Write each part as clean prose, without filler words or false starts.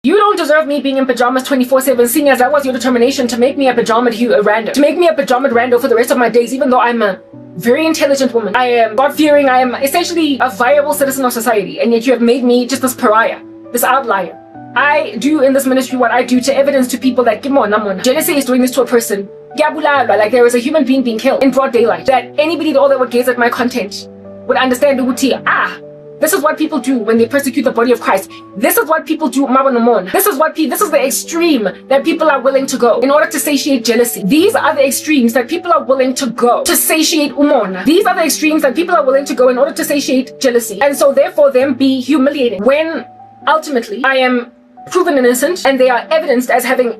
You don't deserve me being in pajamas 24/7, seeing as that was your determination to make me a pajama rando. To make me a pajama rando for the rest of my days, even though I'm a very intelligent woman. I am God-fearing, I am essentially a viable citizen of society, and yet you have made me just this pariah, this outlier. I do in this ministry what I do to evidence to people that, jealousy is doing this to a person. Like there is a human being killed in broad daylight. That anybody that would gaze at my content would understand this is what people do when they persecute the body of Christ. This is what people do. This is the extreme that people are willing to go in order to satiate jealousy. These are the extremes that people are willing to go to satiate umona. These are the extremes that people are willing to go in order to satiate jealousy. And so therefore them be humiliated when ultimately I am proven innocent and they are evidenced as having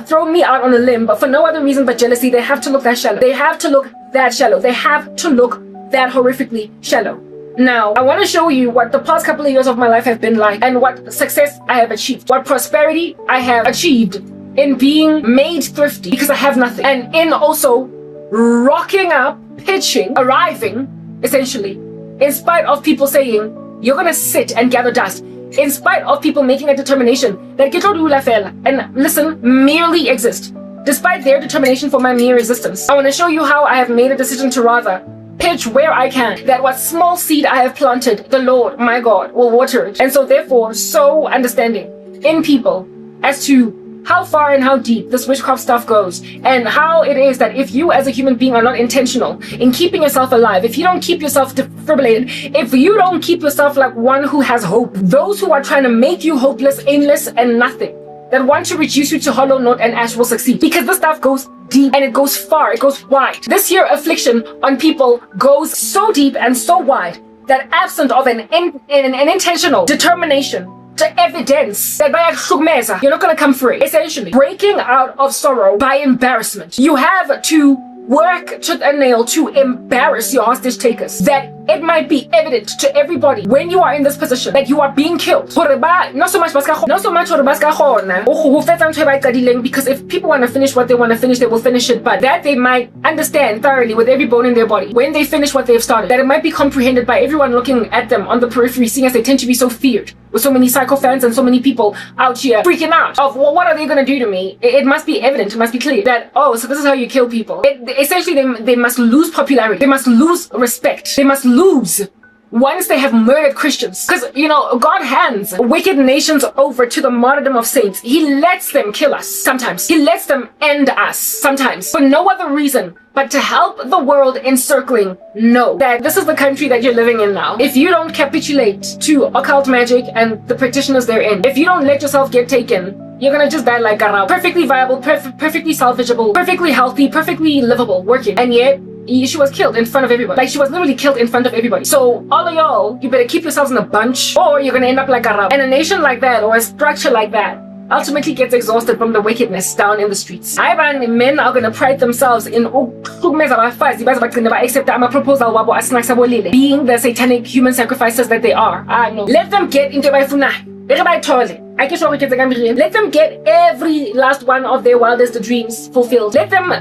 thrown me out on a limb, but for no other reason but jealousy. They have to look that shallow. They have to look that shallow. They have to look that horrifically shallow. Now, I want to show you what the past couple of years of my life have been like and what success I have achieved, what prosperity I have achieved in being made thrifty because I have nothing, and in also rocking up, pitching, arriving, essentially, in spite of people saying, you're going to sit and gather dust, in spite of people making a determination that and listen, merely exist, despite their determination for my mere existence. I want to show you how I have made a decision to rather pitch where I can, that what small seed I have planted, the Lord, my God, will water it. And so therefore, so understanding in people as to how far and how deep this witchcraft stuff goes, and how it is that if you as a human being are not intentional in keeping yourself alive, if you don't keep yourself defibrillated, if you don't keep yourself like one who has hope, those who are trying to make you hopeless, aimless, and nothing, that want to reduce you to hollow note and ash will succeed. Because this stuff goes deep and it goes far, it goes wide. This here affliction on people goes so deep and so wide that absent of an intentional determination to evidence that you're not going to come free. Essentially, breaking out of sorrow by embarrassment. You have to work tooth and nail to embarrass your hostage takers, that it might be evident to everybody when you are in this position that you are being killed. Not so much because if people want to finish what they want to finish, they will finish it, but that they might understand thoroughly with every bone in their body when they finish what they've started, that it might be comprehended by everyone looking at them on the periphery, seeing as they tend to be so feared with so many psycho fans and so many people out here freaking out of, well, what are they going to do to me? It must be evident, it must be clear that, oh, so this is how you kill people. Essentially, they must lose popularity, they must lose respect, they must lose once they have murdered Christians. Because, God hands wicked nations over to the martyrdom of saints. He lets them kill us sometimes. He lets them end us sometimes for no other reason but to help the world encircling know that this is the country that you're living in now. If you don't capitulate to occult magic and the practitioners therein, if you don't let yourself get taken, you're gonna just die like Garab. Perfectly viable, perfectly salvageable, perfectly healthy, perfectly livable, working. And yet, she was killed in front of everybody. Like, she was literally killed in front of everybody. So, all of y'all, you better keep yourselves in a bunch, or you're gonna end up like Garab. And a nation like that, or a structure like that, ultimately gets exhausted from the wickedness down in the streets. Men are gonna pride themselves in accept a proposal being the satanic human sacrifices that they are. No. Let them get into my funa. Let them get every last one of their wildest dreams fulfilled. Let them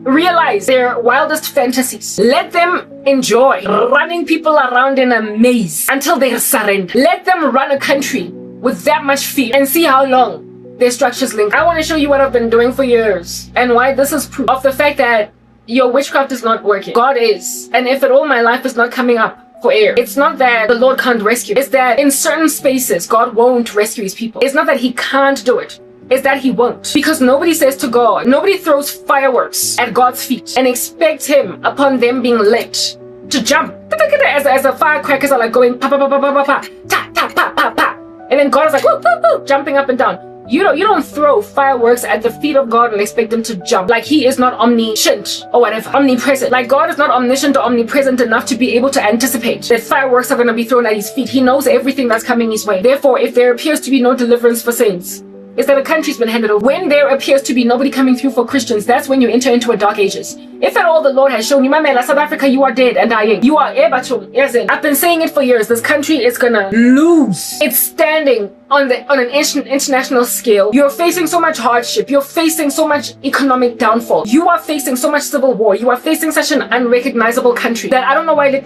realize their wildest fantasies. Let them enjoy running people around in a maze until they surrender. Let them run a country with that much fear and see how long their structures link. I want to show you what I've been doing for years and why this is proof of the fact that your witchcraft is not working. God is. And if at all my life is not coming up for air, it's not that the Lord can't rescue. It's that in certain spaces, God won't rescue his people. It's not that he can't do it. Is that he won't. Because nobody says to God, nobody throws fireworks at God's feet and expects him upon them being lit to jump. As the firecrackers are like going pa pa pa pa pa pa ta ta pa pa pa. And then God is like woo, woo, woo, jumping up and down. You don't throw fireworks at the feet of God and expect him to jump. Like he is not omniscient or whatever, omnipresent. Like God is not omniscient or omnipresent enough to be able to anticipate that fireworks are going to be thrown at his feet. He knows everything that's coming his way. Therefore, if there appears to be no deliverance for saints, it's that a country's been handed over. When there appears to be nobody coming through for Christians, that's when you enter into a dark ages. If at all the Lord has shown you, Mamela, South Africa, you are dead and dying. You are ebatong. Yes, I've been saying it for years. This country is gonna lose. It's standing on an international scale. You're facing so much hardship. You're facing so much economic downfall. You are facing so much civil war. You are facing such an unrecognizable country that I don't know why you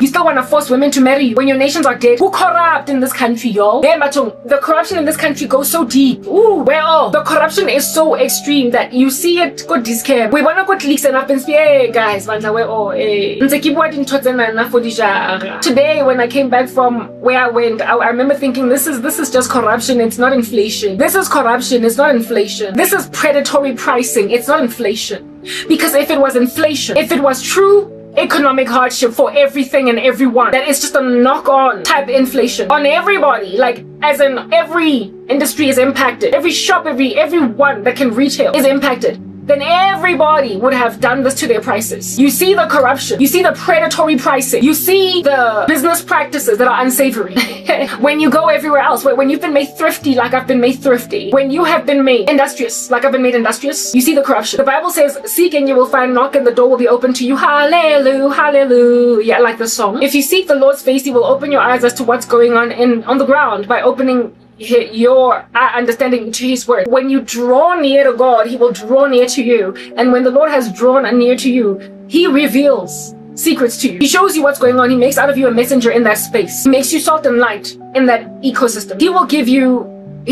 still want to force women to marry you when your nations are dead. Who corrupt in this country, y'all? The corruption in this country goes so deep. Ooh, well, the corruption is so extreme that you see it go discam. We wanna go leaks and I've been guys, today when I came back from where I went, I remember thinking this is just corruption. It's not inflation. This is corruption. It's not inflation. This is predatory pricing. It's not inflation. Because if it was inflation, if it was true economic hardship for everything and everyone, that is just a knock-on type inflation on everybody, like as in every industry is impacted, every shop, everyone that can retail is impacted, then everybody would have done this to their prices. You see the corruption, you see the predatory pricing, you see the business practices that are unsavory. When you go everywhere else, when you've been made thrifty like I've been made thrifty, when you have been made industrious like I've been made industrious, you see the corruption. The Bible says, seek and you will find, knock and the door will be open to you. Hallelujah, hallelujah, like the song. If you seek the Lord's face, he will open your eyes as to what's going on the ground by opening your understanding to his word. When you draw near to God, he will draw near to you. And when the Lord has drawn near to you, he reveals secrets to you. He shows you what's going on. He makes out of you a messenger in that space. He makes you salt and light in that ecosystem. He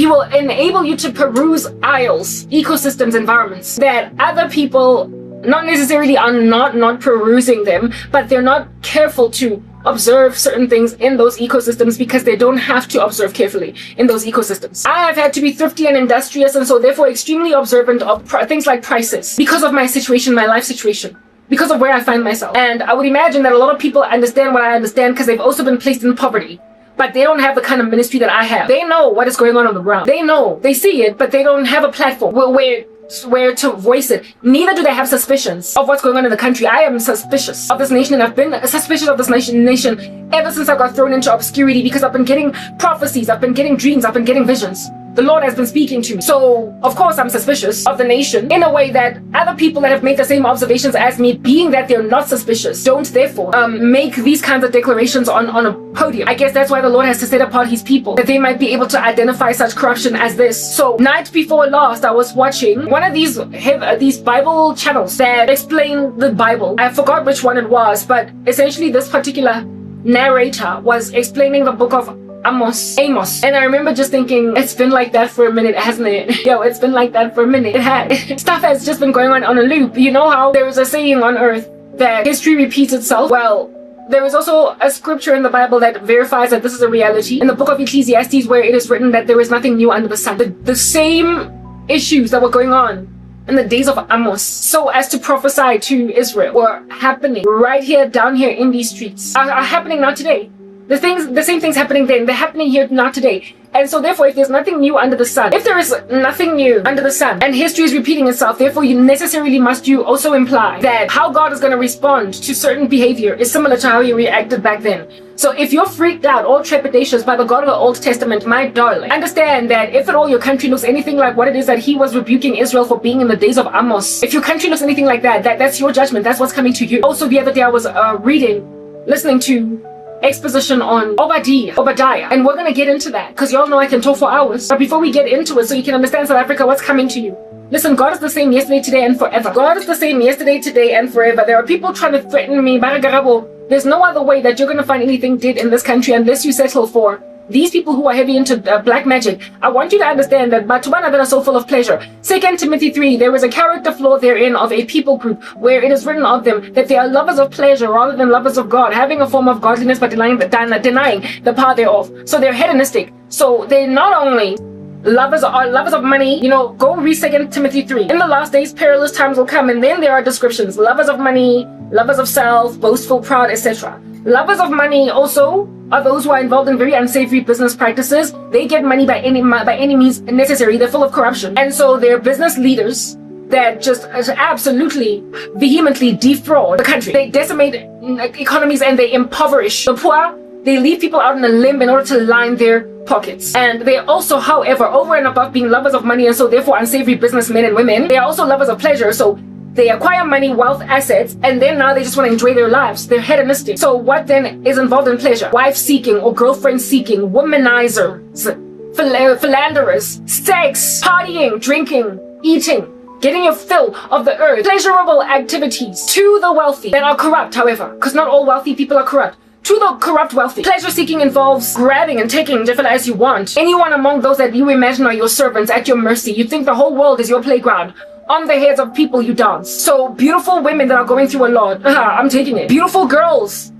will enable you to peruse aisles, ecosystems, environments that other people not necessarily are not perusing them, but they're not careful to observe certain things in those ecosystems because they don't have to observe carefully in those ecosystems. I have had to be thrifty and industrious, and so therefore extremely observant of things like prices because of my situation, my life situation, because of where I find myself. And I would imagine that a lot of people understand what I understand because they've also been placed in poverty, but they don't have the kind of ministry that I have. They know what is going on the ground. They know, they see it, but they don't have a platform where to voice it. Neither do they have suspicions of what's going on in the country. I am suspicious of this nation, and I've been suspicious of this nation ever since I got thrown into obscurity because I've been getting prophecies, I've been getting dreams, I've been getting visions. The Lord has been speaking to me. So, of course, I'm suspicious of the nation in a way that other people that have made the same observations as me, being that they're not suspicious, don't therefore make these kinds of declarations on a podium. I guess that's why the Lord has to set apart his people, that they might be able to identify such corruption as this. So, night before last, I was watching one of these Bible channels that explain the Bible. I forgot which one it was, but essentially this particular narrator was explaining the book of Amos. And I remember just thinking, it's been like that for a minute, hasn't it? Yo, it's been like that for a minute. It has. Stuff has just been going on a loop. You know how there is a saying on earth that history repeats itself? Well, there is also a scripture in the Bible that verifies that this is a reality. In the book of Ecclesiastes, where it is written that there is nothing new under the sun. The same issues that were going on in the days of Amos, so as to prophesy to Israel, were happening right here, down here in these streets, are happening now today. The same things happening then, they're happening here now today. And so therefore, if there's nothing new under the sun, if there is nothing new under the sun, and history is repeating itself, therefore you necessarily must also imply that how God is going to respond to certain behavior is similar to how he reacted back then. So if you're freaked out or trepidatious by the God of the Old Testament, my darling, understand that if at all your country looks anything like what it is that he was rebuking Israel for being in the days of Amos, if your country looks anything like that's your judgment, that's what's coming to you. Also, the other day I was listening to exposition on Obadiah, and we're gonna get into that because y'all know I can talk for hours. But before we get into it, so you can understand South Africa, what's coming to you. Listen, God is the same yesterday, today, and forever. God is the same yesterday, today, and forever. There are people trying to threaten me. There's no other way that you're gonna find anything did in this country unless you settle for these people who are heavy into black magic. I want you to understand that Batubana that are so full of pleasure. 2 Timothy 3, there is a character flaw therein of a people group where it is written of them that they are lovers of pleasure rather than lovers of God, having a form of godliness but denying the power thereof. So they're hedonistic. So they not only lovers of money, go read 2 Timothy 3. In the last days, perilous times will come, and then there are descriptions. Lovers of money, lovers of self, boastful, proud, etc. Lovers of money also are those who are involved in very unsavory business practices. They get money by any means necessary. They're full of corruption. And so they're business leaders that just absolutely vehemently defraud the country. They decimate economies and they impoverish the poor. They leave people out in a limb in order to line their pockets. And they also, however, over and above being lovers of money and so therefore unsavory businessmen and women, they are also lovers of pleasure. So They acquire money, wealth, assets, and then now they just want to enjoy their lives. They're hedonistic. So what then is involved in pleasure? Wife seeking or girlfriend seeking, womanizers, philanderers, sex, partying, drinking, eating, getting your fill of the earth, pleasurable activities to the wealthy that are corrupt, however, because not all wealthy people are corrupt. To the corrupt wealthy. Pleasure seeking involves grabbing and taking different as you want. Anyone among those that you imagine are your servants at your mercy. You think the whole world is your playground. On the heads of people you dance. So beautiful women that are going through a lot, I'm taking it. Beautiful girls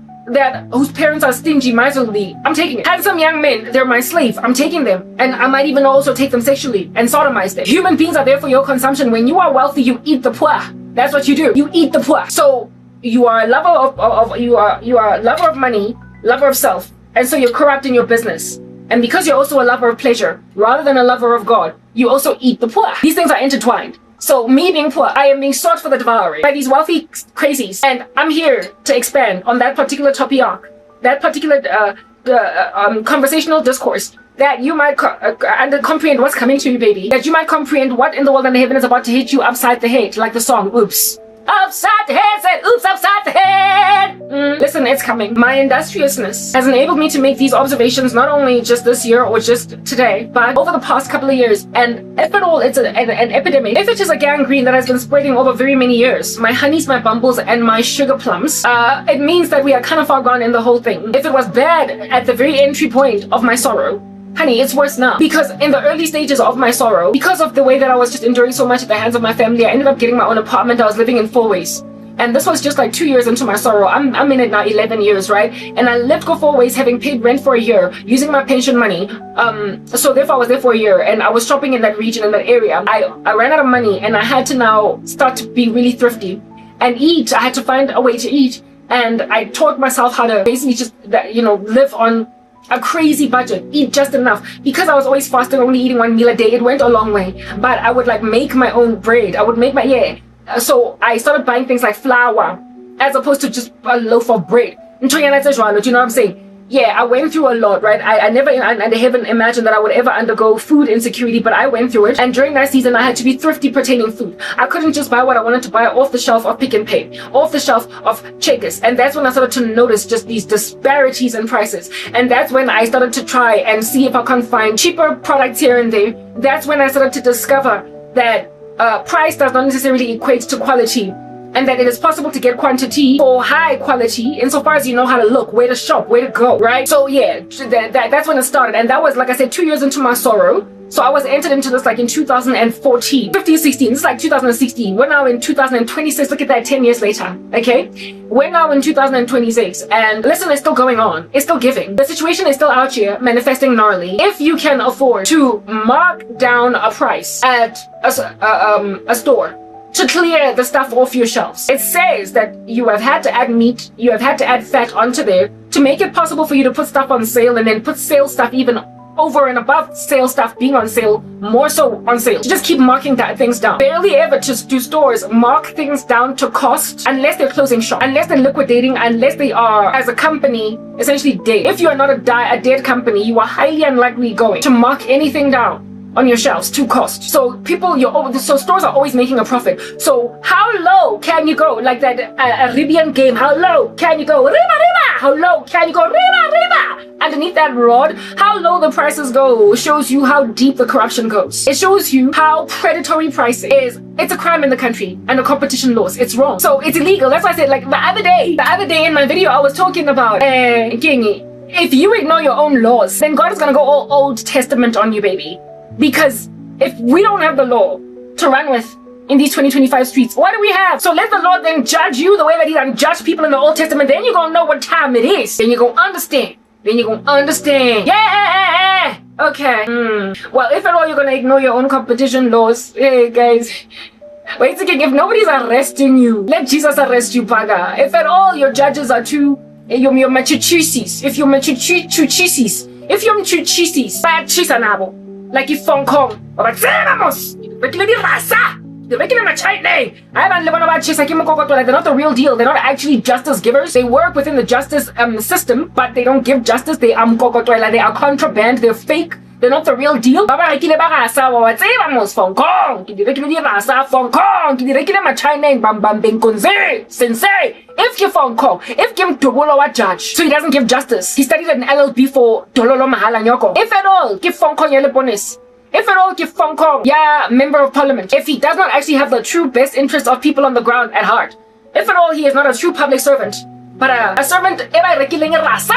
whose parents are stingy, miserly, I'm taking it. Handsome young men, they're my slave, I'm taking them. And I might even also take them sexually and sodomize them. Human beings are there for your consumption. When you are wealthy, you eat the poor. That's what you do. You eat the poor. So you are a lover you are a lover of money, lover of self, and so you're corrupt in your business. And because you're also a lover of pleasure, rather than a lover of God, you also eat the poor. These things are intertwined. So me being poor, I am being sought for the devouring by these wealthy crazies, and I'm here to expand on that particular topic, that particular conversational discourse, that you might comprehend what's coming to you, baby. That you might comprehend what in the world and the heaven is about to hit you upside the head, like the song, oops. Upside the head, said oops, upside the head. Listen, it's coming. My industriousness has enabled me to make these observations not only just this year or just today, but over the past couple of years. And if at all it's an epidemic, if it is a gangrene that has been spreading over very many years, my honeys, my bumbles, and my sugar plums, it means that we are kind of far gone in the whole thing. If it was bad at the very entry point of my sorrow, honey, it's worse now. Because in the early stages of my sorrow, because of the way that I was just enduring so much at the hands of my family, I ended up getting my own apartment. I was living in 4 ways. And this was just like 2 years into my sorrow. I'm in it now 11 years, right? And I lived for 4 ways, having paid rent for a year, using my pension money. So therefore I was there for a year, and I was shopping in that region, in that area. I ran out of money, and I had to now start to be really thrifty and eat. I had to find a way to eat. And I taught myself how to basically just, live on a crazy budget, eat just enough. Because I was always fasting, only eating 1 meal a day, it went a long way. But I would like make my own bread. I would make so I started buying things like flour as opposed to just a loaf of bread. Do you know what I'm saying? Yeah, I went through a lot, right? I never imagined that I would ever undergo food insecurity, but I went through it. And during that season, I had to be thrifty pertaining food. I couldn't just buy what I wanted to buy off the shelf of Pick and Pay, off the shelf of Checkers. And that's when I started to notice just these disparities in prices. And that's when I started to try and see if I can find cheaper products here and there. That's when I started to discover that price does not necessarily equate to quality, and that it is possible to get quantity for high quality insofar as you know how to look, where to shop, where to go, right? So yeah, that's when it started. And that was, like I said, 2 years into my sorrow. So I was entered into this like in 2014, 15, 16, this is like 2016. We're now in 2026, look at that, 10 years later, okay? We're now in 2026, and listen, it's still going on. It's still giving. The situation is still out here, manifesting gnarly. If you can afford to mark down a price at a store, to clear the stuff off your shelves. It says that you have had to add meat, you have had to add fat onto there to make it possible for you to put stuff on sale, and then put sale stuff even over and above sale stuff being on sale, more so on sale. To just keep marking things down. Barely ever do stores mark things down to cost unless they're closing shop, unless they're liquidating, unless they are, as a company, essentially dead. If you are not a dead company, you are highly unlikely going to mark anything down on your shelves to cost. So so stores are always making a profit. So how low can you go? Like that Arabian game, how low can you go? Riba, riba! How low can you go? Riba, riba! Underneath that rod, how low the prices go shows you how deep the corruption goes. It shows you how predatory pricing is. It's a crime in the country under competition laws. It's wrong. So it's illegal. That's why I said, like the other day in my video, I was talking about if you ignore your own laws, then God is gonna go all Old Testament on you, baby. Because if we don't have the law to run with in these 2025 streets, what do we have? So let the Lord then judge you the way that he done judged people in the Old Testament. Then you're gonna know what time it is. Then you're gonna understand. Yeah! Okay. Well, if at all you're gonna ignore your own competition laws, hey guys, wait a second, if nobody's arresting you, let Jesus arrest you, paga. If at all your judges are too, you're machuchisis, if you're machuchisis, bad chisa nabo. Like if Hong Kong, but they're not the real deal. They're not actually justice givers. They work within the justice system, but they don't give justice. They are contraband. They're fake. They're not the real deal. Baba rekile ba rasa wa tseba mos Hong Kong. Ke di rekile di rasa Hong Kong. Ke di rekile ma China in bam benkonze. Sensei. If you're Hong Kong, if Kim Dobolo wa judge, so he doesn't give justice. He studied an LLB for Dololo Mahala Nyoko. If at all, give Hong Kong yele bonus. If at all, give Hong Kong, yeah, member of parliament. If he does not actually have the true best interest of people on the ground at heart. If at all, he is not a true public servant, but a servant, eba rekiling rasa,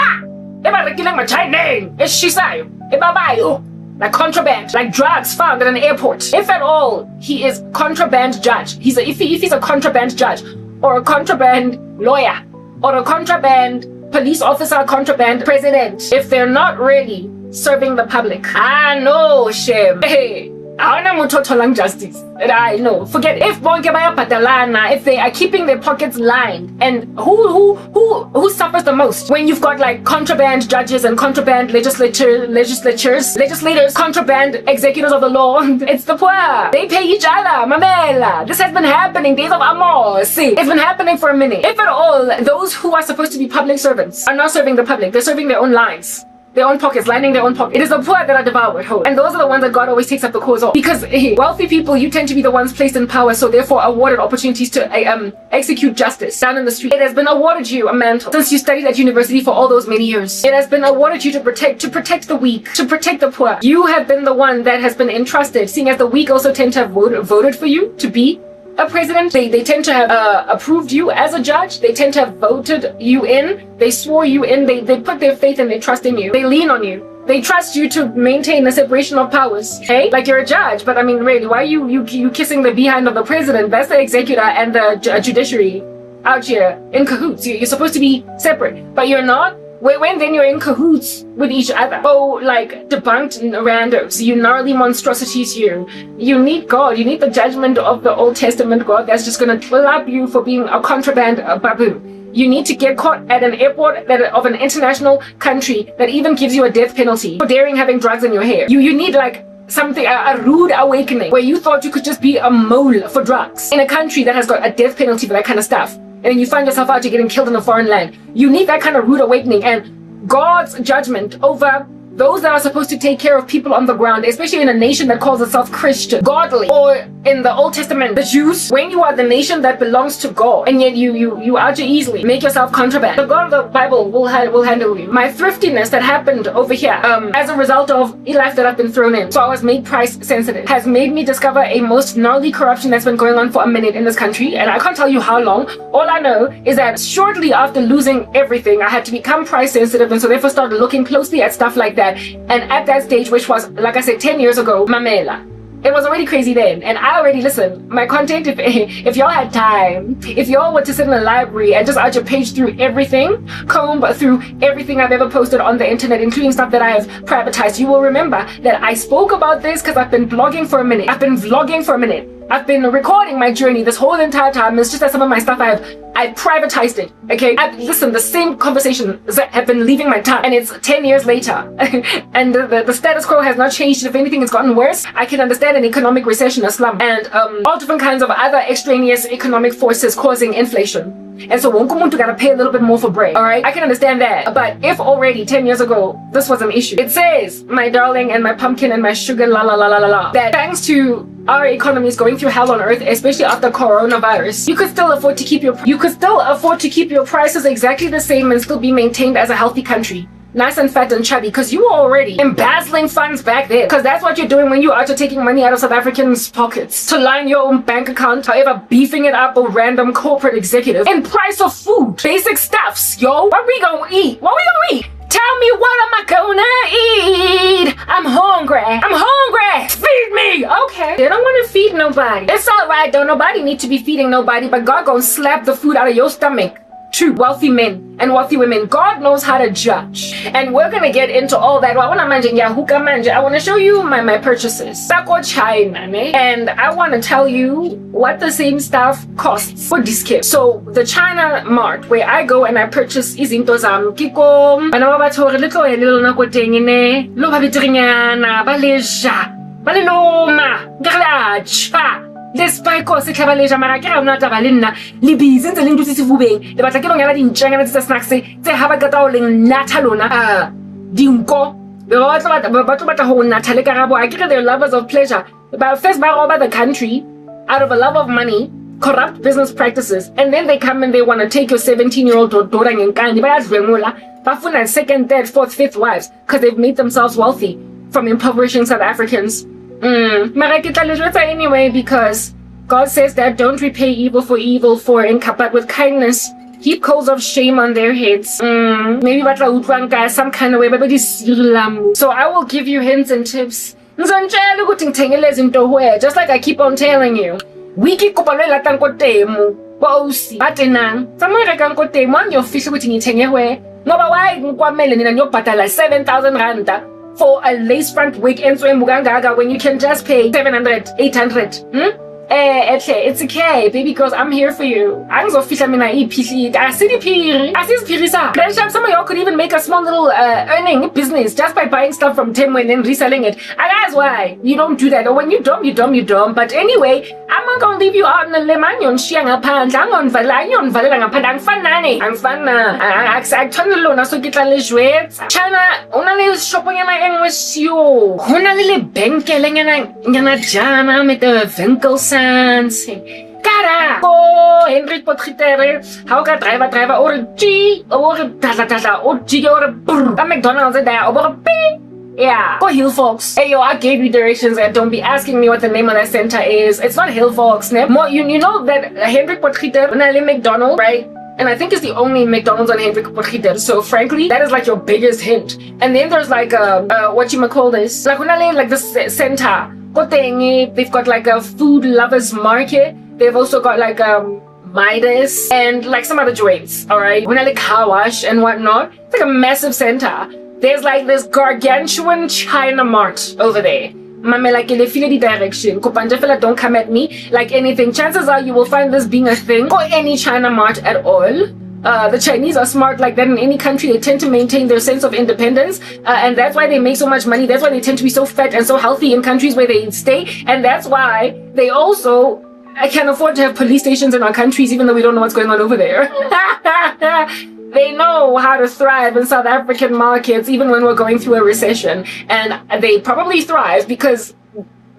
eba rekiling machineng, eshisayo, eba bayo, like contraband, like drugs found at an airport. If at all, he is contraband judge. If he's a contraband judge, or a contraband lawyer, or a contraband police officer, contraband president, if they're not really serving the public. I know, shame. Hey, I don't know total justice. I know. Forget if if they are keeping their pockets lined, and who suffers the most when you've got like contraband judges and contraband legislators, contraband executors of the law. It's the poor. They pay each other, mamela. This has been happening. Days of Amos. See, it's been happening for a minute. If at all, those who are supposed to be public servants are not serving the public. They're serving their own lines. Their own pockets, lining their own pockets. It is the poor that are devoured whole. And those are the ones that God always takes up the cause of. Because wealthy people, you tend to be the ones placed in power, so therefore awarded opportunities to execute justice down in the street. It has been awarded you a mantle since you studied at university for all those many years. It has been awarded you to protect the weak, to protect the poor. You have been the one that has been entrusted, seeing as the weak also tend to have voted for you to be a president. They tend to have approved you as a judge. They tend to have voted you in. They swore you in. They put their faith and their trust in you. They lean on you. They trust you to maintain the separation of powers. Okay? Like you're a judge, but I mean, really, why are you kissing the behind of the president? That's the executor and the judiciary out here in cahoots. You're supposed to be separate, but you're not. When then you're in cahoots with each other. Oh, like debunked randos, you gnarly monstrosities here. You need God. You need the judgment of the Old Testament God that's just gonna clap you for being a contraband baboon. You need to get caught at an airport of an international country that even gives you a death penalty for daring having drugs in your hair. You need like something, a rude awakening where you thought you could just be a mole for drugs in a country that has got a death penalty for that kind of stuff. And then you find yourself out, you're getting killed in a foreign land. You need that kind of rude awakening and God's judgment over those that are supposed to take care of people on the ground, especially in a nation that calls itself Christian, godly, or in the Old Testament, the Jews. When you are the nation that belongs to God, and yet you out here easily make yourself contraband, the God of the Bible will handle you. My thriftiness that happened over here, as a result of a life that I've been thrown in, so I was made price sensitive, has made me discover a most gnarly corruption that's been going on for a minute in this country, and I can't tell you how long. All I know is that shortly after losing everything, I had to become price sensitive, and so therefore started looking closely at stuff like that. And at that stage, which was, like I said, 10 years ago, mamela, it was already crazy then. And I already, listen, my content, if y'all had time, if y'all were to sit in a library and just out your page through everything, comb through everything I've ever posted on the internet, including stuff that I have privatized, you will remember that I spoke about this because I've been blogging for a minute. I've been vlogging for a minute. I've been recording my journey this whole entire time. It's just that some of my stuff I've privatized it. Okay, listen, the same conversations have been leaving my tongue, and it's 10 years later, and the status quo has not changed. If anything, it's gotten worse. I can understand an economic recession, a slump, and all different kinds of other extraneous economic forces causing inflation. And so wonke umuntu gotta pay a little bit more for bread. Alright, I can understand that. But if already 10 years ago this was an issue, it says, my darling and my pumpkin and my sugar la la la la la la, that thanks to our economy is going through hell on earth, especially after coronavirus, you could still afford to keep your prices exactly the same and still be maintained as a healthy country. Nice and fat and chubby, because you were already embezzling funds back there. Because that's what you're doing when you are taking money out of South Africans' pockets to line your own bank account, however beefing it up with random corporate executive in price of food. Basic stuffs, yo. What we gonna eat? What we gonna eat? Tell me, what am I gonna eat? I'm hungry. I'm hungry. Feed me. Okay. They don't want to feed nobody. It's alright, though. Nobody need to be feeding nobody, but God gonna slap the food out of your stomach. True, wealthy men and wealthy women. God knows how to judge. And we're gonna get into all that. I want to show you my purchases. Sako China, and I want to tell you what the same stuff costs for discount. So the China Mart, where I go and I purchase izinto zam kiko bana ba batho re le tlohele lona ko teng ne lo ba betrinyana ba leja ba le loma ngalacha. Despite se tlhabaleja mara ke rona taba le nna le busy ntse le ntse sefubeng le batla ke longela dintshangana tsa snacks tse ha ba qeta o leng natha lona dinko They're lovers of pleasure. But first, by the country, out of a love of money, corrupt business practices, and then they come and they want to take your 17-year-old daughter and bafuna second, third, fourth, fifth wives because they've made themselves wealthy from impoverishing South Africans. Anyway, because God says that don't repay evil for evil, but with kindness heap coals of shame on their heads. Maybe some kind of way, but so I will give you hints and tips. Just like I keep on telling you. Wiki kupalela tanko temu bosi batenang samara kanko temu an your fish ukuthi ngithenge we ngoba why ngikwamele nina ngiyobhadala 7,000 rand for a lace front wig enswembu kangaka when you can just pay 700 800 it's okay, baby girls, I'm here for you. Angizofihla mina iphihli asidiphiri asisiphirisa. Then some of y'all could even make a small little earning business just by buying stuff from Temu and then reselling it. And that's why you don't do that. Or when you dumb. But anyway, I'm not gonna leave you out in the lemanyon shiyanga phandle. Angonvalanyon valela ngaphandle angfanani. Angfana. Akuthandelo naso kitla le jwetsa. China una le shop nyana engwe sio. Hona le benkele nyana jana met the winkels. Cara! Oh, Henry Potgieter, how can driver or G or Tata or G or a McDonald's there or a P? Yeah, go Hill Folks. Hey yo, I gave you directions and don't be asking me what the name of that center is. It's not Hill Folks. More, you know that Henry Potgieter, McDonald's, right? And I think it's the only McDonald's on Henry Potgieter. So frankly, that is like your biggest hint. And then there's like what you might call this, like the center. They've got like a food lovers market. They've also got like Midas and like some other joints. All right, when I like car wash and whatnot, it's like a massive center. There's like this gargantuan China mart over there. Mame like in the Philly direction. Kopandefela, don't come at me like anything. Chances are you will find this being a thing or any China mart at all. The Chinese are smart like that in any country. They tend to maintain their sense of independence, and that's why they make so much money. That's why they tend to be so fat and so healthy in countries where they stay, and that's why they also can afford to have police stations in our countries, even though we don't know what's going on over there. They know how to thrive in South African markets, even when we're going through a recession, and they probably thrive because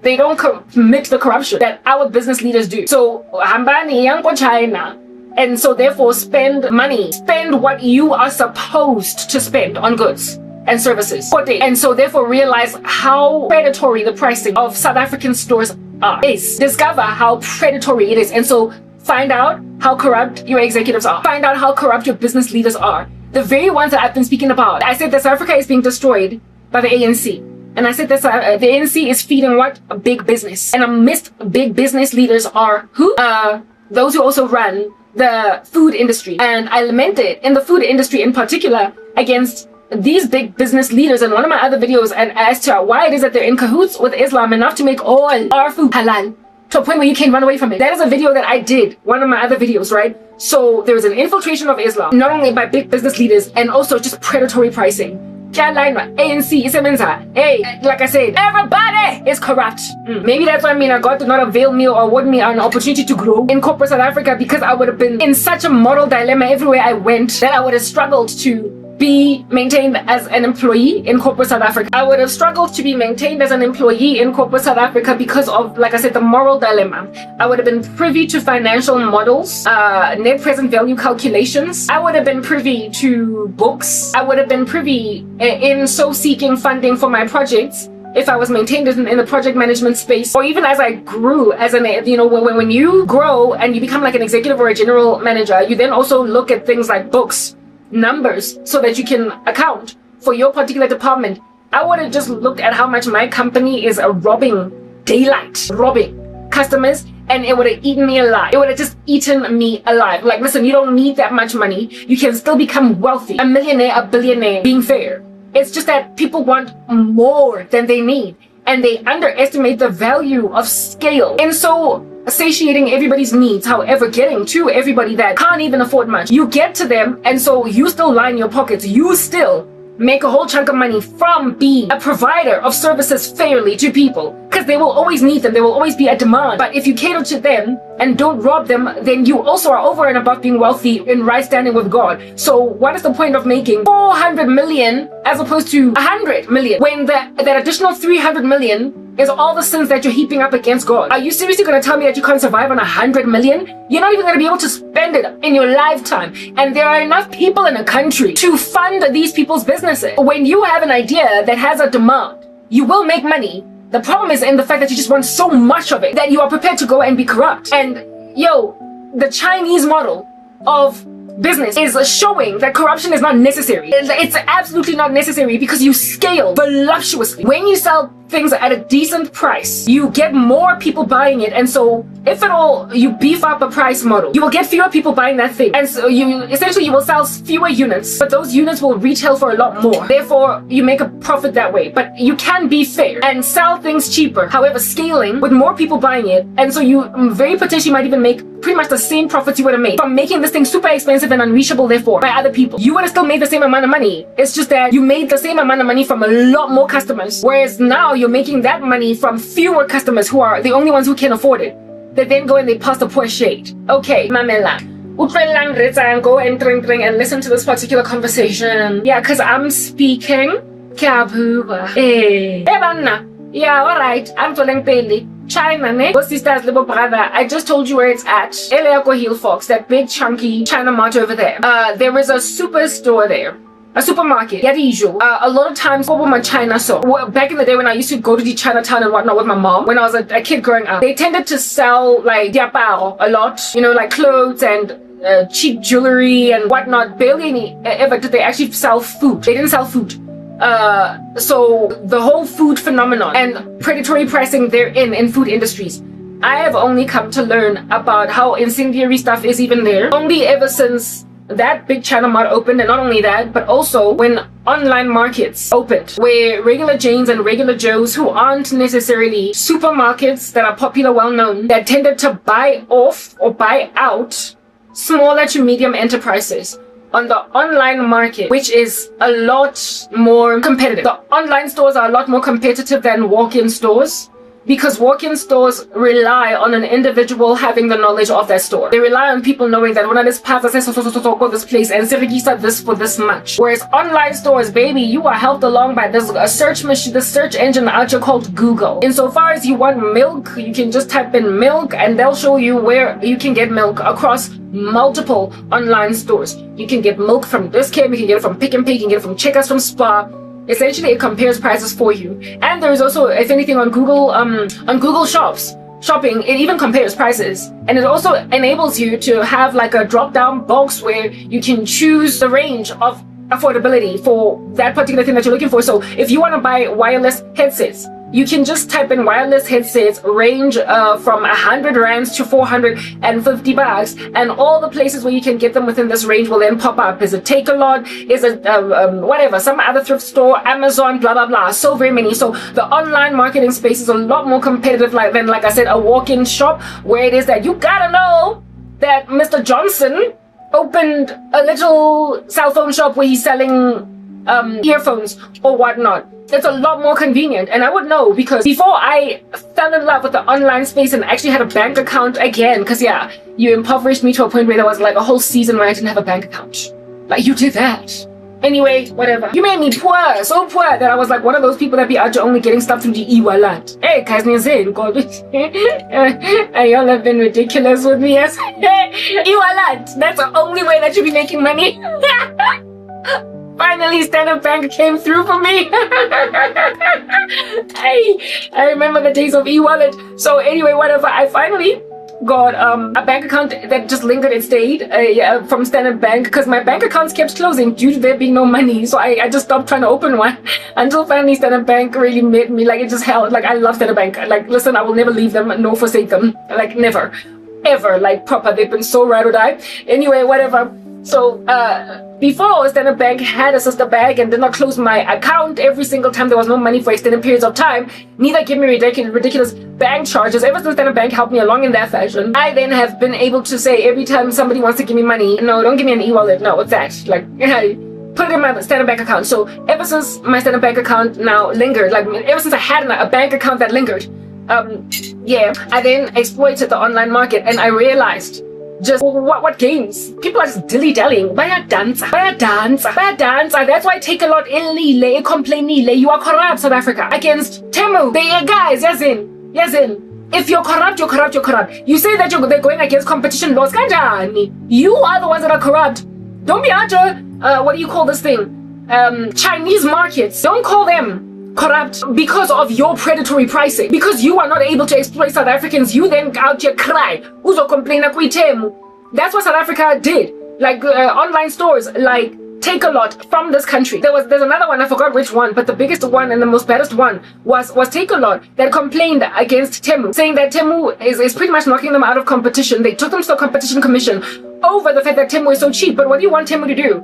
they don't commit the corruption that our business leaders do. So, hambani yanko China. And so therefore spend money, spend what you are supposed to spend on goods and services. And so therefore realize how predatory the pricing of South African stores is. Discover how predatory it is. And so find out how corrupt your executives are. Find out how corrupt your business leaders are. The very ones that I've been speaking about. I said that South Africa is being destroyed by the ANC. And I said that the ANC is feeding what? A big business. And amidst big business leaders are who? Those who also run the food industry. And I lamented in the food industry in particular against these big business leaders in one of my other videos, and as to why it is that they're in cahoots with Islam enough to make all our food halal to a point where you can't run away from it. That is a video that I did, one of my other videos, right? So there was an infiltration of Islam, not only by big business leaders and also just predatory pricing. ANC, hey, like I said, everybody is corrupt. Maybe that's why God did not avail me or award me an opportunity to grow in corporate South Africa, because I would have been in such a moral dilemma everywhere I went that I would have struggled to be maintained as an employee in corporate South Africa. I would have struggled to be maintained as an employee in corporate South Africa because of, like I said, the moral dilemma. I would have been privy to financial models, net present value calculations. I would have been privy to books. I would have been privy in so seeking funding for my projects if I was maintained in the project management space, or even as I grew as an, when you grow and you become like an executive or a general manager, you then also look at things like books, numbers, so that you can account for your particular department. I would have just looked at how much my company is robbing customers, and it would have eaten me alive. It would have just eaten me alive. Like, listen, you don't need that much money. You can still become wealthy, a millionaire, a billionaire, being fair. It's just that people want more than they need, and they underestimate the value of scale. And so satiating everybody's needs, however, getting to everybody that can't even afford much, you get to them, and so you still line your pockets. You still make a whole chunk of money from being a provider of services fairly to people, because they will always need them, there will always be a demand. But if you cater to them and don't rob them, then you also are over and above being wealthy in right standing with God. So what is the point of making 400 million as opposed to 100 million when that additional 300 million is all the sins that you're heaping up against God? Are you seriously going to tell me that you can't survive on 100 million? You're not even going to be able to spend it in your lifetime. And there are enough people in a country to fund these people's businesses. When you have an idea that has a demand, you will make money. The problem is in the fact that you just want so much of it that you are prepared to go and be corrupt. And the Chinese model of business is showing that corruption is not necessary. It's absolutely not necessary because you scale voluptuously. When you sell things at a decent price, you get more people buying it, and so if at all you beef up a price model, you will get fewer people buying that thing, and so you will sell fewer units, but those units will retail for a lot more. Therefore, you make a profit that way. But you can be fair and sell things cheaper, however scaling with more people buying it, and so you very potentially might even make pretty much the same profits you would have made from making this thing super expensive and unreachable, therefore, by other people. You would have still made the same amount of money. It's just that you made the same amount of money from a lot more customers, whereas now you're making that money from fewer customers who are the only ones who can afford it. They then go and they pass the poor shade. Okay, Mamela. Go and drink and listen to this particular conversation. Yeah, because I'm speaking. Yeah, alright. I'm telling Bailey. China, ne? Go sister's little brother. I just told you where it's at. Eliako Hill Fox, that big chunky China mart over there. There is a superstore there. A supermarket, a lot of times over my China, so back in the day when I used to go to the Chinatown and whatnot with my mom when I was a kid growing up, they tended to sell like diaparo a lot, like clothes and cheap jewelry and whatnot. Barely ever did they actually sell food. They didn't sell food. So the whole food phenomenon and predatory pricing therein in food industries, I have only come to learn about how incendiary stuff is even there only ever since that big China mart opened. And not only that, but also when online markets opened, where regular Janes and regular Joes who aren't necessarily supermarkets that are popular, well-known, that tended to buy off or buy out smaller to medium enterprises on the online market, which is a lot more competitive. The online stores are a lot more competitive than walk-in stores, because walk-in stores rely on an individual having the knowledge of that store. They rely on people knowing that when this pass, I say go this place and register this for this much. Whereas online stores, baby, you are helped along by this search machine, the search engine out here called Google. Insofar as you want milk, you can just type in milk and they'll show you where you can get milk across multiple online stores. You can get milk from this camp, you can get it from Pick and Pay, you can get it from Checkers, from Spar. Essentially, it compares prices for you. And there is also, if anything, on Google Shopping, it even compares prices. And it also enables you to have like a drop-down box where you can choose the range of affordability for that particular thing that you're looking for. So if you want to buy wireless headsets, you can just type in wireless headsets range from 100 rands to 450 bucks, and all the places where you can get them within this range will then pop up. Is it Take-A-Lot? Is it whatever, some other thrift store, Amazon, blah blah blah, so very many. So the online marketing space is a lot more competitive than, like I said, a walk-in shop, where it is that you gotta know that Mr. Johnson opened a little cell phone shop where he's selling earphones or whatnot. It's a lot more convenient, and I would know because before I fell in love with the online space and actually had a bank account again, because yeah, you impoverished me to a point where there was like a whole season where I didn't have a bank account. Like, you did that. Anyway, whatever. You made me poor, so poor that I was like one of those people that be out there only getting stuff through the e-wallet. Hey, guys, God, y'all have been ridiculous with me. Yes, e-wallet. That's the only way that you be making money. Finally, Standard Bank came through for me. I remember the days of e-wallet. So anyway, whatever, I finally got a bank account that just lingered and stayed from Standard Bank, because my bank accounts kept closing due to there being no money. So I just stopped trying to open one until finally Standard Bank really made me, like, it just held. Like, I love Standard Bank. Like, listen, I will never leave them nor forsake them. Like, never, ever, like, proper. They've been so ride or die. Anyway, whatever. So before, Standard Bank had a sister bank and did not close my account every single time there was no money for extended periods of time, neither give me ridiculous bank charges. Ever since Standard Bank helped me along in that fashion, I then have been able to say every time somebody wants to give me money, no, don't give me an e-wallet, no, what's that? Like, put it in my Standard Bank account. So ever since my Standard Bank account now lingered, like ever since I had a bank account that lingered, yeah, I then exploited the online market, and I realized just what games people are just dilly-dallying. Baya dancer. That's why Take a Lot elile complainile. You are corrupt, South Africa, against Temu. They guys, yes in. If you're corrupt, you're corrupt. You say that they're going against competition laws. Kanjani? You are the ones that are corrupt. Don't be what do you call this thing? Chinese markets. Don't call them corrupt because of your predatory pricing. Because you are not able to exploit South Africans, you then out here cry. Uzo complain kuitemu. That's what South Africa did. Like online stores, like Take a Lot from this country. There's another one, I forgot which one, but the biggest one and the most baddest one was Take a Lot that complained against Temu, saying that Temu is pretty much knocking them out of competition. They took them to the competition commission over the fact that Temu is so cheap. But what do you want Temu to do?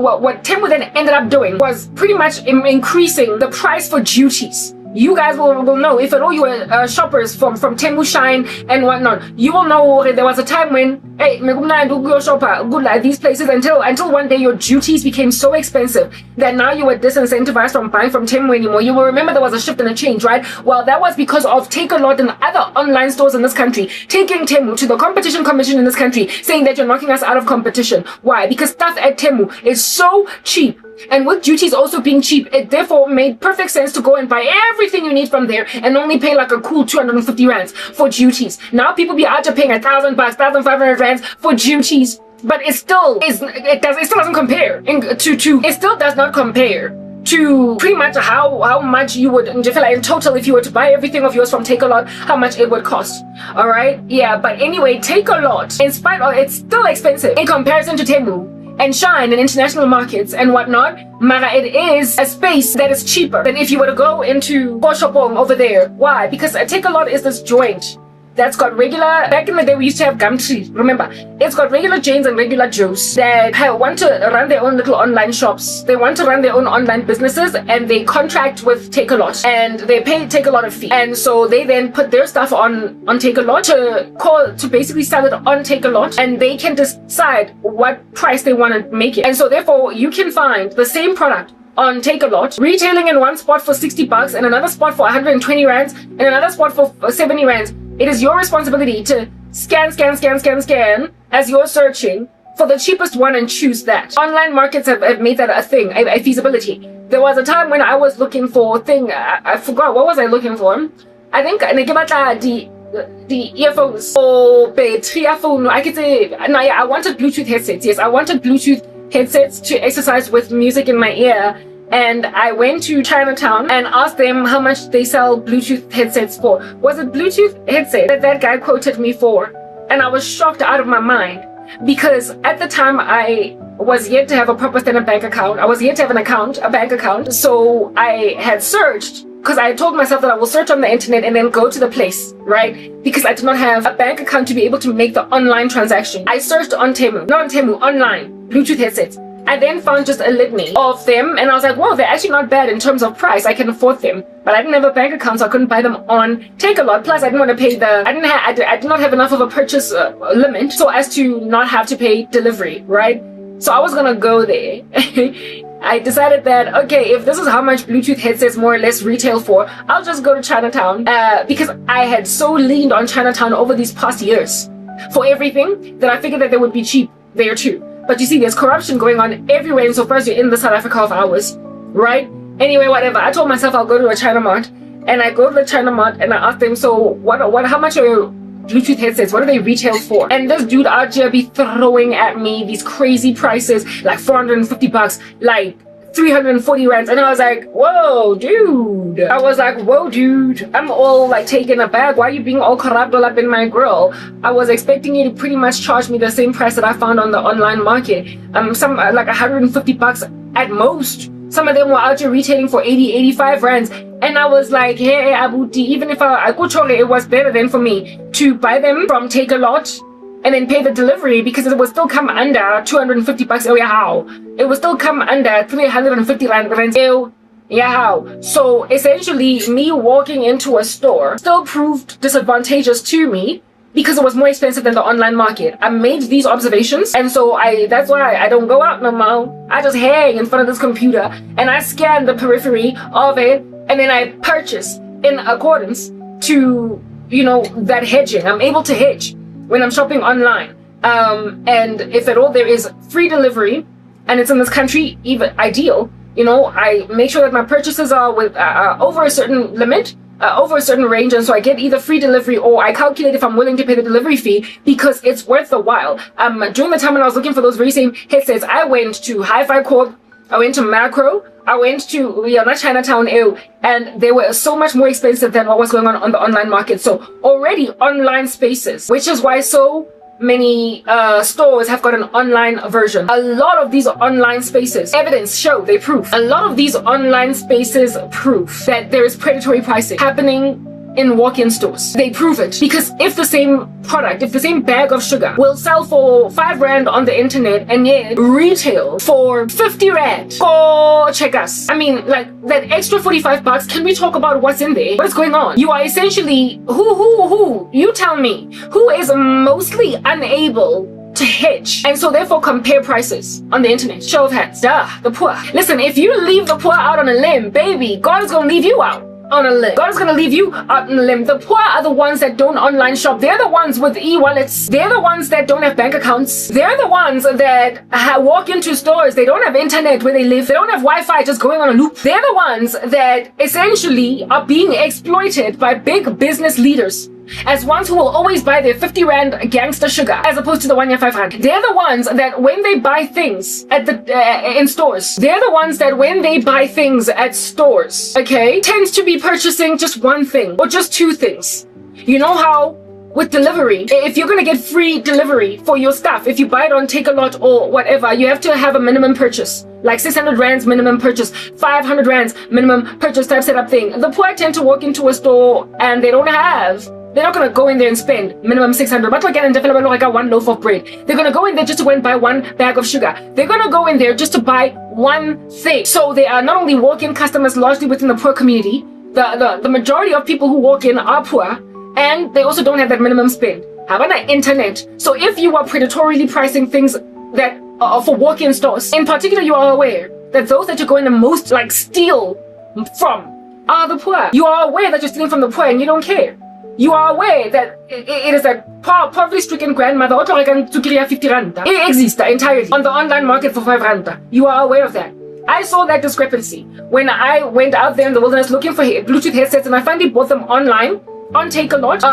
What Temu then ended up doing was pretty much increasing the price for duties. You guys will know, if at all you were shoppers from Temu Shine and whatnot, you will know there was a time when, hey, good at these places until one day your duties became so expensive that now you were disincentivized from buying from Temu anymore. You will remember there was a shift and a change, right? Well, that was because of Take a Lot and other online stores in this country taking Temu to the competition commission in this country, saying that you're knocking us out of competition. Why? Because stuff at Temu is so cheap. And with duties also being cheap, it therefore made perfect sense to go and buy everything you need from there and only pay like a cool 250 rands for duties. Now people be out to paying $1,000, 1,500 rands for duties, but it still doesn't compare it still does not compare to pretty much how much you would in total, if you were to buy everything of yours from Take a Lot, how much it would cost. All right, yeah, but anyway, Take a Lot, in spite of it's still expensive in comparison to Temu and Shine in international markets and whatnot, Mara, it is a space that is cheaper than if you were to go into Boshopong over there. Why? Because Take a Lot is this joint that's got regular, back in the day we used to have Gumtree, remember? It's got regular Janes and regular Joes that want to run their own little online shops. They want to run their own online businesses, and they contract with Take a Lot and they pay Take a Lot a fee. And so they then put their stuff on Take a Lot to basically sell it on Take a Lot, and they can decide what price they want to make it. And so therefore you can find the same product on Take a Lot, retailing in one spot for 60 bucks and another spot for 120 rands and another spot for 70 rands. It is your responsibility to scan as you're searching for the cheapest one and choose that. Online markets have made that a thing, a feasibility. There was a time when I was looking for I forgot, what was I looking for? I think the earphones or battery phone. I could say, no, yeah, I wanted Bluetooth headsets. Yes, I wanted Bluetooth headsets to exercise with music in my ear. And I went to Chinatown and asked them how much they sell Bluetooth headsets for. Was it Bluetooth headset that guy quoted me for? And I was shocked out of my mind, because at the time I was yet to have a proper Standard Bank account. I was yet to have a bank account. So I had searched, because I told myself that I will search on the internet and then go to the place, right? Because I did not have a bank account to be able to make the online transaction. I searched on Temu, not on Temu, online, Bluetooth headsets. I then found just a litany of them, and I was like, wow, they're actually not bad in terms of price. I can afford them. But I didn't have a bank account, so I couldn't buy them on Take a Lot. Plus, I didn't want to pay I did not have enough of a purchase limit so as to not have to pay delivery, right? So I was gonna go there. I decided that, okay, if this is how much Bluetooth headsets more or less retail for, I'll just go to Chinatown, because I had so leaned on Chinatown over these past years for everything that I figured that they would be cheap there too. But you see, there's corruption going on everywhere insofar as you're in the South Africa of ours, right? Anyway, whatever. I told myself I'll go to a China Mart, and I go to the China Mart and I asked them, so how much are your Bluetooth headsets? What do they retail for? And this dude out here be throwing at me these crazy prices, like 450 bucks, like 340 rands, and I was like, whoa, dude. I was like, whoa, dude. I'm all like taken aback. Why are you being all corrupt all up in my grill? I was expecting you to pretty much charge me the same price that I found on the online market. Some like 150 bucks at most. Some of them were out here retailing for 80, 85 rands. And I was like, hey, Abuti, even if I could tell it was better than for me to buy them from Take a Lot and then pay the delivery, because it would still come under 250 bucks. Oh yeah, how? It would still come under 350 rands. Oh yeah, how? So essentially, me walking into a store still proved disadvantageous to me, because it was more expensive than the online market. I made these observations, and so that's why I don't go out no more. I just hang in front of this computer and I scan the periphery of it, and then I purchase in accordance to, you know, that hedging. I'm able to hedge when I'm shopping online. And if at all there is free delivery and it's in this country, even ideal, you know, I make sure that my purchases are with over a certain limit, over a certain range, and so I get either free delivery or I calculate if I'm willing to pay the delivery fee because it's worth the while. During the time when I was looking for those very same headsets, I went to Hi-Fi Corp, I went to Macro, I went to not Chinatown, and they were so much more expensive than what was going on the online market. So already online spaces, which is why so many stores have got an online version. A lot of these online spaces, evidence show, they prove, a lot of these online spaces prove that there is predatory pricing happening in walk-in stores. They prove it because if the same product, if the same bag of sugar will sell for 5 rand on the internet and yet retail for 50 rand, go check us. I mean, like that extra 45 bucks, can we talk about what's in there? What is going on? You are essentially, who, you tell me, who is mostly unable to hedge and so therefore compare prices on the internet? Show of hands. Duh, the poor. Listen, if you leave the poor out on a limb, baby, God is gonna leave you out on a limb. God is gonna leave you out on a limb. The poor are the ones that don't online shop. They're the ones with e-wallets. They're the ones that don't have bank accounts. They're the ones that walk into stores. They don't have internet where they live. They don't have Wi-Fi just going on a loop. They're the ones that essentially are being exploited by big business leaders as ones who will always buy their 50 rand gangster sugar as opposed to the 1 year 5 rand. They're the ones that when they buy things at the in stores, they're the ones that when they buy things at stores, okay, tends to be purchasing just one thing or just 2 things. You know how with delivery, if you're gonna get free delivery for your stuff, if you buy it on Take a Lot or whatever, you have to have a minimum purchase, like 600 rands minimum purchase, 500 rands minimum purchase type setup thing. The poor tend to walk into a store and they don't have, they're not going to go in there and spend minimum 600. But again, and definitely like 1 loaf of bread. They're going to go in there just to go and buy 1 bag of sugar. They're going to go in there just to buy 1 thing. So they are not only walk-in customers largely within the poor community. The majority of people who walk in are poor, and they also don't have that minimum spend. Have an internet. So if you are predatorily pricing things that are for walk-in stores, in particular, you are aware that those that you're going to most like steal from are the poor. You are aware that you're stealing from the poor and you don't care. You are aware that it is a poverty-stricken grandmother who can 50 rand. It exists entirely on the online market for 5 rand. You are aware of that. I saw that discrepancy when I went out there in the wilderness looking for Bluetooth headsets, and I finally bought them online on Take a Lot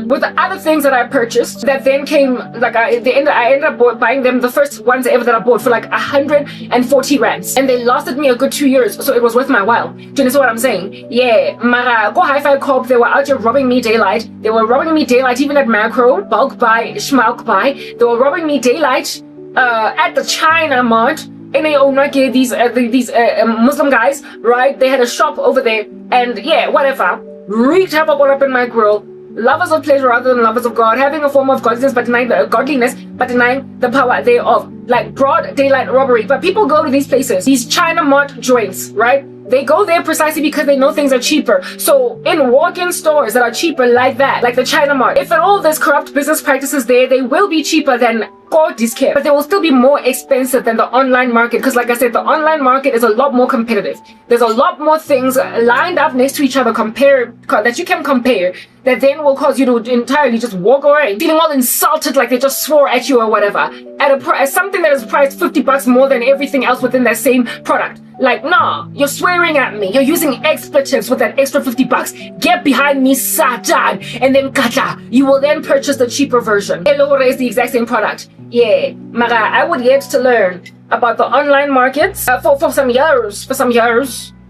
with the other things that I purchased that then came like I ended up buying them, the first ones ever that I bought, for like 140 rands, and they lasted me a good 2 years, so it was worth my while. Do you understand what I'm saying? Yeah, Mara, go Hi-Fi Corp, they were out here robbing me daylight. They were robbing me daylight even at Macro, bulk buy, schmalk buy. They were robbing me daylight at the China Mart. And they these Muslim guys, right? They had a shop over there, and yeah, whatever. Wreaked havoc all up in my grill. Lovers of pleasure rather than lovers of God, having a form of godliness but denying the godliness, but denying the power thereof. Like broad daylight robbery. But people go to these places, these China Mart joints, right? They go there precisely because they know things are cheaper. So in walk-in stores that are cheaper like that, like the China Mart, if at all there's corrupt business practices there, they will be cheaper than discount, but they will still be more expensive than the online market, because like I said, the online market is a lot more competitive. There's a lot more things lined up next to each other that you can compare, that then will cause you to entirely just walk away feeling all insulted, like they just swore at you or whatever, at something that is priced 50 bucks more than everything else within that same product. Like, nah, you're swearing at me, you're using expletives with that extra 50 bucks. Get behind me, Satan, and then kata. You will then purchase the cheaper version. Elora is the exact same product. Yeah, Mara, I would yet to learn about the online markets for some years,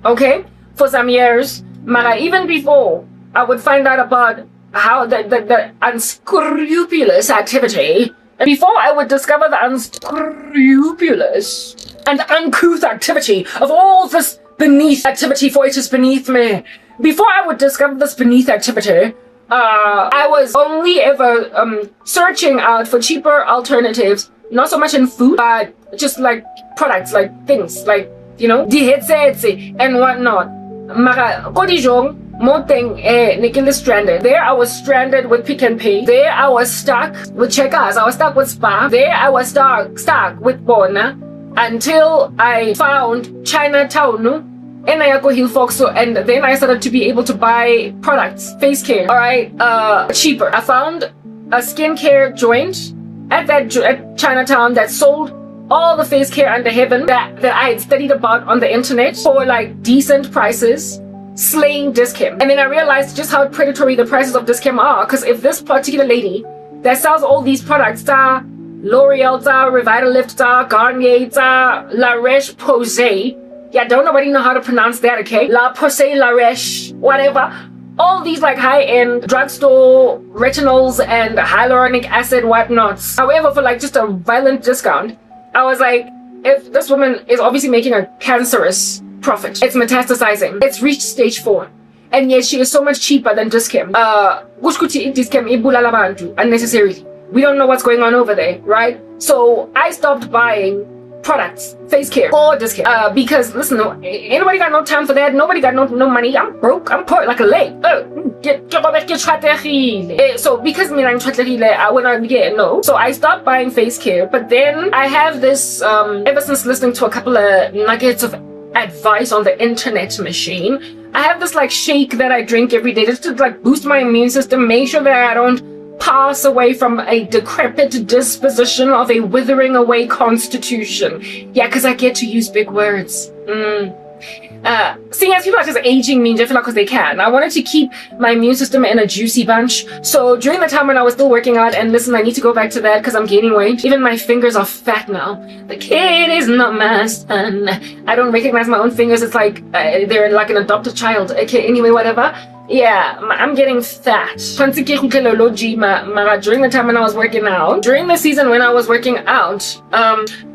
okay? For some years, Mara, even before I would find out about how the unscrupulous activity, and before I would discover the unscrupulous and uncouth activity of all this beneath activity, for it is beneath me. Before I would discover this beneath activity, I was only ever searching out for cheaper alternatives, not so much in food, but just like products, like things, like, you know, the headsets and whatnot. Mara, ko dijong, More thing, Nikki stranded. There I was stranded with Pick and Pay. There I was stuck with Checkers. I was stuck with Spa. There I was stuck with Bona until I found Chinatown and Ayako Hill Fox, and then I started to be able to buy products, face care, alright, cheaper. I found a skincare joint at Chinatown that sold all the face care under heaven that I had studied about on the internet for like decent prices, slaying Dischem. And then I realized just how predatory the prices of Dischem are, because if this particular lady that sells all these products, L'Oreal, Revitalift, Garnier, La Roche-Posay, yeah, don't nobody know how to pronounce that, okay? La Posay, La Roche, whatever. All these like high-end drugstore retinols and hyaluronic acid whatnots. However, for like just a violent discount, I was like, if this woman is obviously making a cancerous profit, it's metastasizing, it's reached stage 4. And yet she is so much cheaper than Dischem. Dischem ibulala bantu unnecessarily. We don't know what's going on over there, right? So I stopped buying products, face care, or Dischem, because listen, anybody got no time for that? Nobody got no money. I'm broke. I'm poor like a lake. So because I went on no. So I stopped buying face care, but then I have this ever since listening to a couple of nuggets of advice on the internet machine, I have this like shake that I drink every day just to like boost my immune system, make sure that I don't pass away from a decrepit disposition of a withering away constitution. Yeah, because I get to use big words. Seeing as people are just aging me because they can, I wanted to keep my immune system in a juicy bunch. So during the time when I was still working out, and listen, I need to go back to that because I'm gaining weight. Even my fingers are fat now. The kid is not my son. I don't recognize my own fingers. It's like they're like an adopted child. Okay, anyway, whatever. Yeah, I'm getting fat. During the time when I was working out, during the season when I was working out,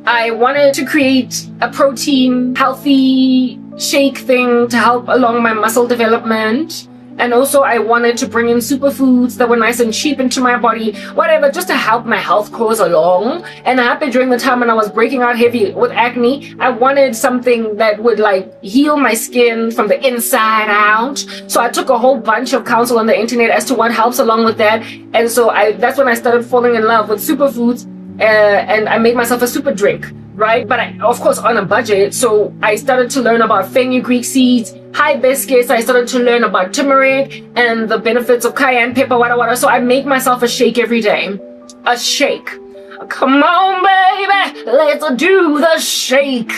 I wanted to create a protein, healthy shake thing to help along my muscle development. And also I wanted to bring in superfoods that were nice and cheap into my body, whatever, just to help my health cause along. And I happened during the time when I was breaking out heavy with acne, I wanted something that would like heal my skin from the inside out. So I took a whole bunch of counsel on the internet as to what helps along with that. And so that's when I started falling in love with superfoods, and I made myself a super drink, right? But of course on a budget. So I started to learn about fenugreek seeds, hibiscus. I started to learn about turmeric and the benefits of cayenne pepper, wada. So I make myself a shake every day. A shake. Come on, baby, let's do the shake.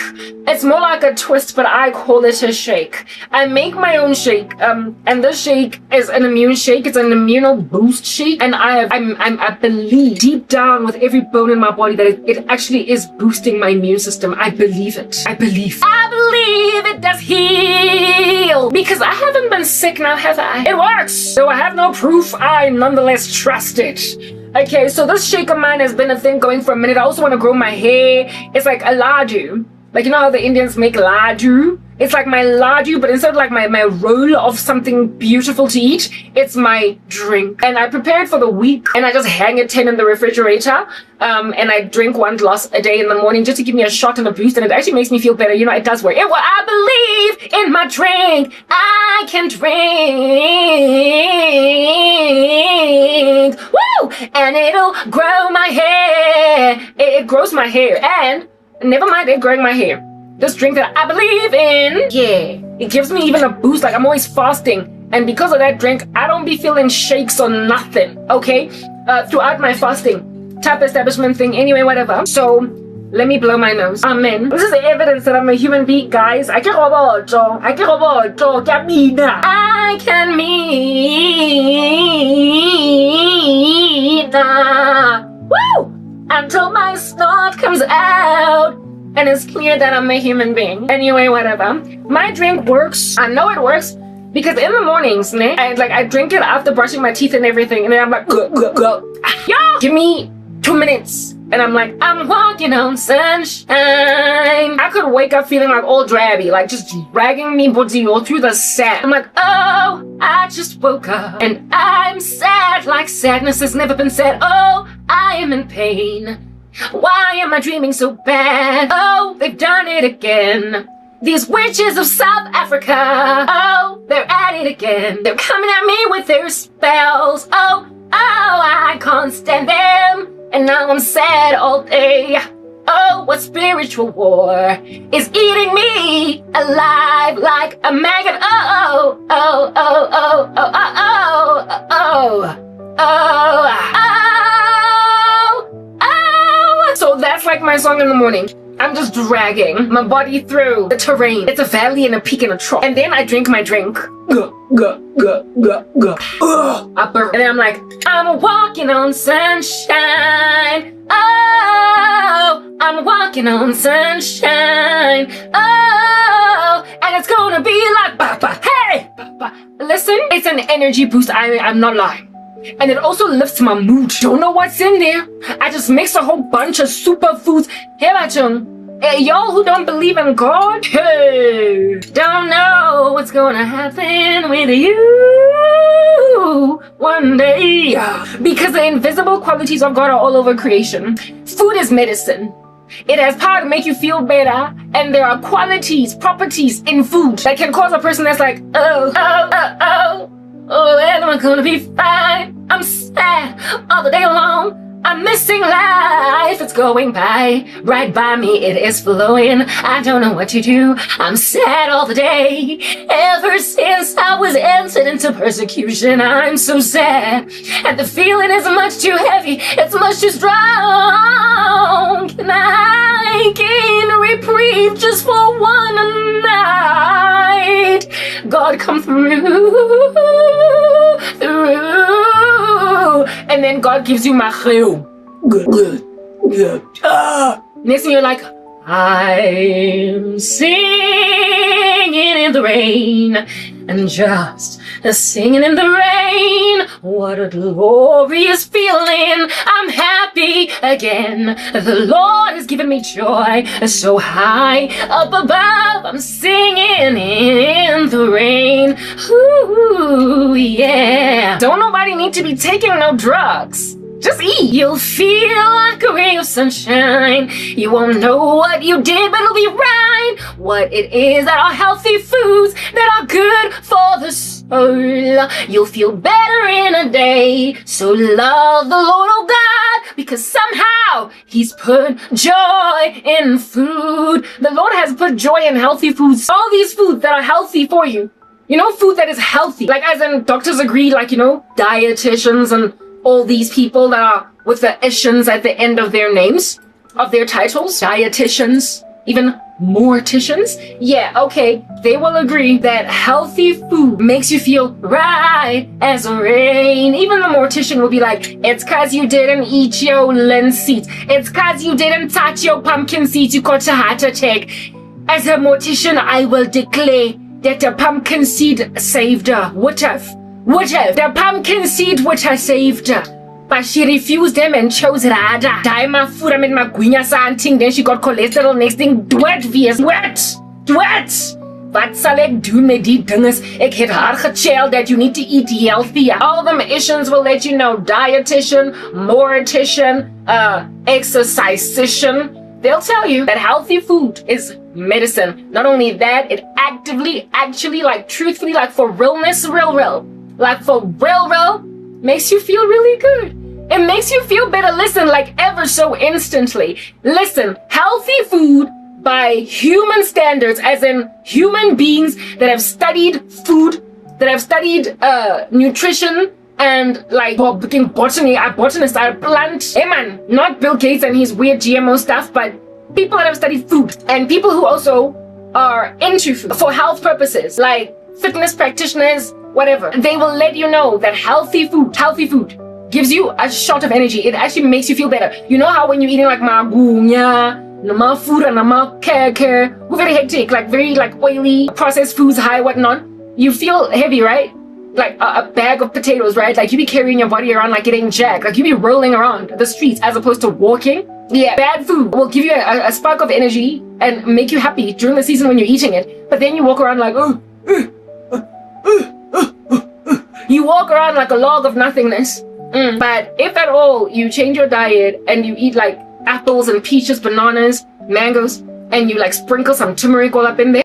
It's more like a twist, but I call it a shake. I make my own shake, and this shake is an immune shake. It's an immuno boost shake, and I believe deep down with every bone in my body that it actually is boosting my immune system. I believe it. I believe it does heal, because I haven't been sick now, have I? It works. Though I have no proof, I nonetheless trust it. Okay, so this shake of mine has been a thing going for a minute. I also want to grow my hair. It's like a ladu. Like, you know how the Indians make ladu? It's like my ladu, but instead of like my roll of something beautiful to eat, it's my drink. And I prepare it for the week, and I just hang it 10 in the refrigerator. And I drink 1 glass a day in the morning just to give me a shot and a boost, and it actually makes me feel better. You know, it does work. I believe in my drink. I can drink. Woo! And it'll grow my hair. It grows my hair. And never mind it growing my hair. This drink that I believe in, yeah, it gives me even a boost. Like, I'm always fasting, and because of that drink, I don't be feeling shakes or nothing, okay? Throughout my fasting type establishment thing, anyway, whatever. So let me blow my nose. Amen. This is the evidence that I'm a human being, guys. I can woo! Until my snot comes out. And it's clear that I'm a human being. Anyway, whatever. My drink works. I know it works because in the mornings, I drink it after brushing my teeth and everything. And then I'm like, go. Yo! Give me 2 minutes. And I'm like, I'm walking on sunshine. I could wake up feeling like all drabby, like just dragging me through the sand. I'm like, oh, I just woke up and I'm sad like sadness has never been said. Oh, I am in pain. Why am I dreaming so bad? Oh, they've done it again. These witches of South Africa, oh, they're at it again. They're coming at me with their spells. Oh, I can't stand them. And now I'm sad all day. Oh, what spiritual war is eating me alive like a maggot. Oh, oh, oh, oh, oh, oh, oh, oh, oh, oh, oh. So that's like my song in the morning. I'm just dragging my body through the terrain. It's a valley and a peak and a trough. And then I drink my drink. Upper. And then I'm like, I'm walking on sunshine. Oh, I'm walking on sunshine. Oh, and it's gonna be like, hey, listen, it's an energy boost. I'm not lying. And it also lifts my mood. Don't know what's in there. I just mix a whole bunch of superfoods. Hey, y'all who don't believe in God, hey, don't know what's gonna happen with you one day. Because the invisible qualities of God are all over creation. Food is medicine. It has power to make you feel better, and there are qualities, properties in food that can cause a person that's like, oh, when am I gonna be fine? I'm sad all the day long. I'm missing life. It's going by, right by me. It is flowing. I don't know what to do. I'm sad all the day. Ever since I was entered into persecution, I'm so sad. And the feeling is much too heavy. It's much too strong. Can I gain a reprieve just for one night? God, come through. And then God gives you macheu. Good. Next thing you're like, I'm singing in the rain, and just singing in the rain. What a glorious feeling. I'm happy again. The Lord has given me joy so high up above. I'm singing in the rain. Ooh, yeah. Don't nobody need to be taking no drugs. Just eat. You'll feel like a ray of sunshine. You won't know what you did, but it'll be right. What it is that are healthy foods that are good for the soul. You'll feel better in a day. So love the Lord, oh God, because somehow He's put joy in food. The Lord has put joy in healthy foods. All these foods that are healthy for you. You know, food that is healthy. Like, as in doctors agree, like, you know, dietitians and all these people that are with the ishans at the end of their names, of their titles, dietitians, even morticians. Yeah, okay, they will agree that healthy food makes you feel right as rain. Even the mortician will be like, it's cause you didn't eat your linseed. It's cause you didn't touch your pumpkin seeds, you got a heart attack. As a mortician, I will declare that the pumpkin seed saved her. What if? The pumpkin seed would have saved her. But she refused them and chose Rada. Die my food, I made my guinya something. Then she got cholesterol. Next thing, dwet vs. Dwet. Wat sal ek doen met die dinges? Ek het haar gecheld that you need to eat healthier. All the magicians will let you know. Dietitian, mortician, exercisician. They'll tell you that healthy food is medicine. Not only that, it actively, actually, like truthfully, like for realness, real. Like for real, makes you feel really good. It makes you feel better, listen, like ever so instantly. Listen, healthy food by human standards, as in human beings that have studied food, that have studied nutrition, and like botany, a botanist, a plant. Hey man, not Bill Gates and his weird GMO stuff, but people that have studied food. And people who also are into food for health purposes, like fitness practitioners, whatever. They will let you know that healthy food gives you a shot of energy. It actually makes you feel better. You know how when you're eating like magunya, nama food and nama care, very hectic, like very like oily, processed foods, high, whatnot, you feel heavy, right? Like a bag of potatoes, right? Like you be carrying your body around like it ain't jack. Like you be rolling around the streets as opposed to walking. Yeah, bad food will give you a spark of energy and make you happy during the season when you're eating it. But then you walk around like, you walk around like a log of nothingness. But if at all you change your diet and you eat like apples and peaches, bananas, mangoes, and you like sprinkle some turmeric all up in there,